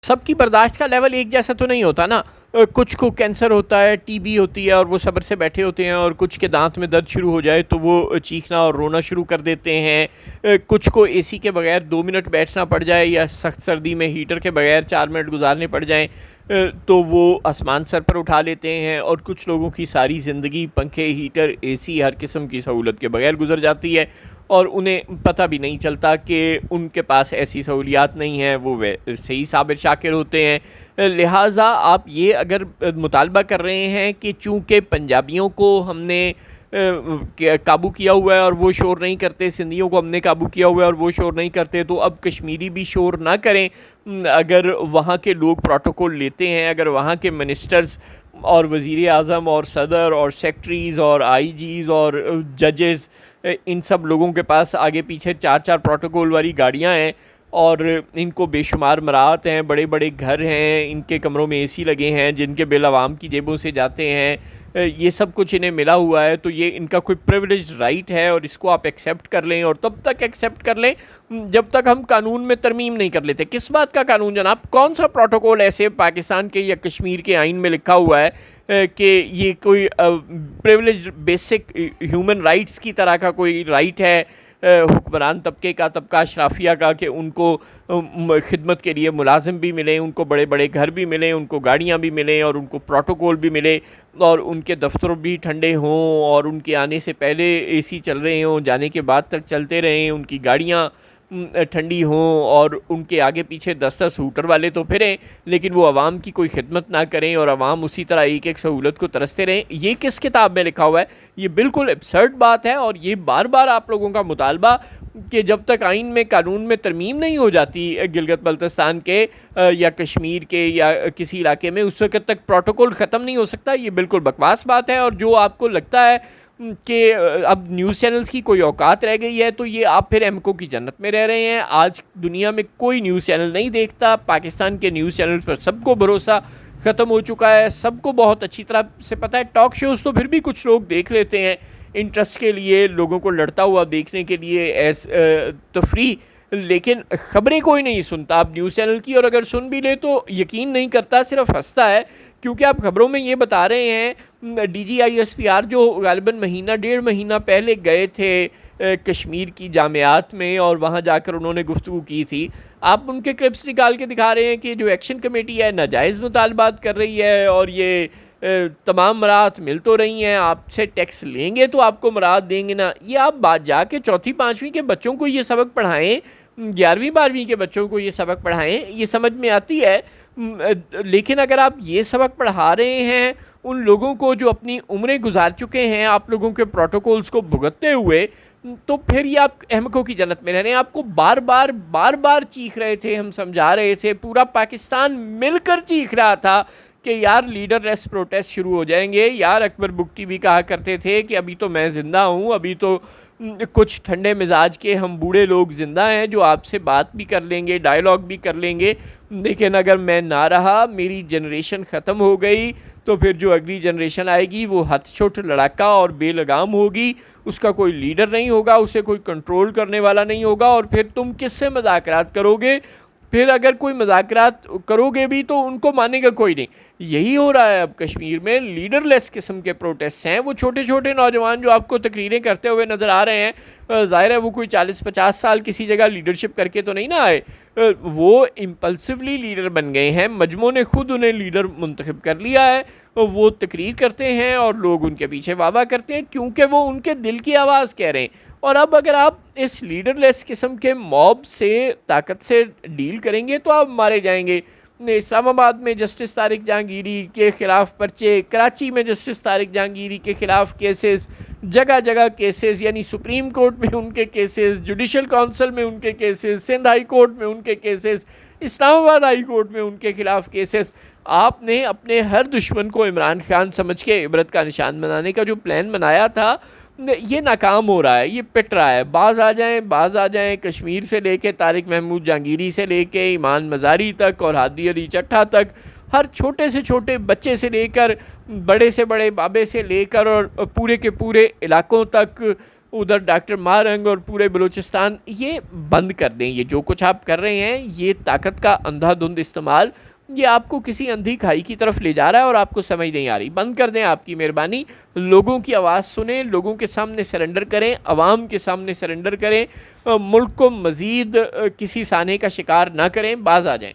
सबकी बर्दाश्त का लेवल एक जैसा तो नहीं होता ना। कुछ को कैंसर होता है, टीबी होती है और वो सब्र से बैठे होते हैं, और कुछ के दांत में दर्द शुरू हो जाए तो वो चीखना और रोना शुरू कर देते हैं। कुछ को एसी के बगैर 2 मिनट बैठना पड़ जाए या सख्त सर्दी में हीटर के बगैर 4 मिनट गुजारने पड़ जाएं, तो वो आसमान सर पर उठा लेते हैं। और कुछ लोगों की सारी ज़िंदगी पंखे, हीटर, एसी, हर किस्म की सहूलत के बगैर गुजर जाती है और उन्हें पता भी नहीं चलता कि उनके पास ऐसी सहूलियात नहीं हैं, वो वैसे ही साबिर शाकिर होते हैं। लिहाजा आप ये अगर मुतालबा कर रहे हैं कि चूँकि पंजाबियों को हमने काबू किया हुआ है और वो शोर नहीं करते, सिंधियों को हमने काबू किया हुआ है और वो शोर नहीं करते, तो अब कश्मीरी भी शोर ना करें। अगर वहाँ के लोग प्रोटोकॉल लेते हैं, अगर वहाँ के मिनिस्टर्स और वज़ीर आज़म और सदर और सेक्रेटरीज़ और आईजीज़ और जजेस, इन सब लोगों के पास आगे पीछे 4-4 प्रोटोकॉल वाली गाड़ियाँ हैं और इनको बेशुमार मराहत हैं, बड़े बड़े घर हैं, इनके कमरों में एसी लगे हैं जिनके बिल आवाम की जेबों से जाते हैं, ये सब कुछ इन्हें मिला हुआ है, तो ये इनका कोई प्रिविलेज्ड राइट है और इसको आप एक्सेप्ट कर लें। और तब तक एक्सेप्ट कर लें जब तक हम कानून में तरमीम नहीं कर लेते। किस बात का कानून जनाब? कौन सा प्रोटोकॉल ऐसे पाकिस्तान के या कश्मीर के आइन में लिखा हुआ है कि ये कोई प्रिविलेज्ड बेसिक ह्यूमन राइट्स की तरह का कोई राइट है हुक्मरान तबके का, तबका अशराफिया का, कि उनको खिदमत के लिए मुलाजिम भी मिले, उनको बड़े बड़े घर भी मिले, उनको गाड़ियाँ भी मिलें और उनको प्रोटोकॉल भी मिले और उनके दफ्तर भी ठंडे हों और उनके आने से पहले एसी चल रहे हों, जाने के बाद तक चलते रहें, उनकी गाड़ियाँ ठंडी हों और उनके आगे पीछे 10-10 हूटर वाले तो फिरें, लेकिन वो आवाम की कोई खिदमत ना करें और आवाम उसी तरह एक एक सहूलत को तरसते रहें। ये किस किताब में लिखा हुआ है? ये बिल्कुल एब्सर्ड बात है और ये बार बार आप लोगों का मुतालबा कि जब तक आइन में, कानून में तरमीम नहीं हो जाती गिलगित बल्तिस्तान के या कश्मीर के या किसी इलाके में, उस वक्त तक प्रोटोकॉल ख़त्म नहीं हो सकता। ये बिल्कुल बकवास बात है। और जो आपको लगता है कि अब न्यूज़ चैनल्स की कोई औकात रह गई है, तो ये आप फिर एमको की जन्नत में रह रहे हैं। आज दुनिया में कोई न्यूज़ चैनल नहीं देखता, पाकिस्तान के न्यूज़ चैनल्स पर सबको भरोसा ख़त्म हो चुका है, सबको बहुत अच्छी तरह से पता है। टॉक शोज़ तो फिर भी कुछ लोग देख लेते हैं इंटरेस्ट के लिए, लोगों को लड़ता हुआ देखने के लिए, एस तफरी, लेकिन ख़बरें कोई नहीं सुनता आप न्यूज़ चैनल की, और अगर सुन भी ले तो यकीन नहीं करता, सिर्फ हंसता है, क्योंकि आप खबरों में ये बता रहे हैं DGISPR जो गालिबन महीना 1.5 महीना पहले गए थे कश्मीर की जामियात में और वहाँ जाकर उन्होंने गुफ्तगू की थी, आप उनके क्लिप्स निकाल के दिखा रहे हैं कि जो एक्शन कमेटी है नाजायज़ मुतालबात कर रही है और ये तमाम मराहत मिल तो रही हैं, आपसे टैक्स लेंगे तो आपको मराहत देंगे ना। ये आप बात जाके 4वीं-5वीं के बच्चों को ये सबक पढ़ाएं, 11वीं-12वीं के बच्चों को ये सबक पढ़ाएं, ये समझ में आती है। लेकिन अगर आप ये सबक पढ़ा रहे हैं उन लोगों को जो अपनी उम्रें गुजार चुके हैं आप लोगों के प्रोटोकॉल्स को भुगतते हुए, तो फिर ये आप अहमकों की जन्नत में रह रहे हैं। आपको बार बार चीख रहे थे, हम समझा रहे थे, पूरा पाकिस्तान मिलकर चीख रहा था कि यार लीडरलेस प्रोटेस्ट शुरू हो जाएंगे। यार अकबर बुगटी भी कहा करते थे कि अभी तो मैं ज़िंदा हूँ, अभी तो कुछ ठंडे मिजाज के हम बूढ़े लोग ज़िंदा हैं जो आपसे बात भी कर लेंगे, डायलॉग भी कर लेंगे, लेकिन अगर मैं ना रहा, मेरी जनरेशन ख़त्म हो गई, तो फिर जो अगली जनरेशन आएगी वो हथछुट, लड़ाका और बेलगाम होगी, उसका कोई लीडर नहीं होगा, उसे कोई कंट्रोल करने वाला नहीं होगा, और फिर तुम किससे मज़ाकरात करोगे? फिर अगर कोई मज़ाकरात करोगे भी तो उनको मानेगा कोई नहीं। यही हो रहा है अब कश्मीर में, लीडरलेस किस्म के प्रोटेस्ट हैं। वो छोटे छोटे नौजवान जो आपको तकरीरें करते हुए नज़र आ रहे हैं, ज़ाहिर है वो कोई 40-50 साल किसी जगह लीडरशिप करके तो नहीं ना आए, वो इम्पल्सिवली लीडर बन गए हैं, मजमू ने खुद उन्हें लीडर मुंतखब कर लिया है। वो तकरीर करते हैं और लोग उनके पीछे वाह वाह करते हैं क्योंकि वो उनके दिल की आवाज़ कह रहे हैं। और अब अगर आप इस लीडरलेस किस्म के मॉब से, ताकत से डील करेंगे तो आप मारे जाएंगे। इस्लामाबाद में जस्टिस तारिक जहांगीरी के ख़िलाफ़ पर्चे, कराची में जस्टिस तारिक जहांगीरी के ख़िलाफ़ केसेस, जगह जगह केसेस, यानी सुप्रीम कोर्ट में उनके केसेस, जुडिशल काउंसिल में उनके केसेस, सिंध हाई कोर्ट में उनके केसेस, इस्लामाबाद हाई कोर्ट में उनके ख़िलाफ़ केसेस। आपने अपने हर दुश्मन को इमरान खान समझ के इबरत का निशान बनाने का जो प्लान बनाया था, ये नाकाम हो रहा है, ये पिट रहा है। बाज़ आ जाएं, कश्मीर से लेके तारिक महमूद जहांगीरी से लेके ईमान मज़ारी तक और हादी अली चट्टा तक, हर छोटे से छोटे बच्चे से लेकर बड़े से बड़े बाबे से लेकर और पूरे के पूरे इलाकों तक उधर डॉक्टर मारंग और पूरे बलूचिस्तान, ये बंद कर दें। ये जो कुछ आप कर रहे हैं, ये ताकत का अंधाधुंध इस्तेमाल, ये आपको किसी अंधी खाई की तरफ ले जा रहा है और आपको समझ नहीं आ रही। बंद कर दें, आपकी मेहरबानी। लोगों की आवाज़ सुने, लोगों के सामने सरेंडर करें, अवाम के सामने सरेंडर करें, मुल्क को मज़ीद किसी साने का शिकार ना करें, बाज आ जाएं।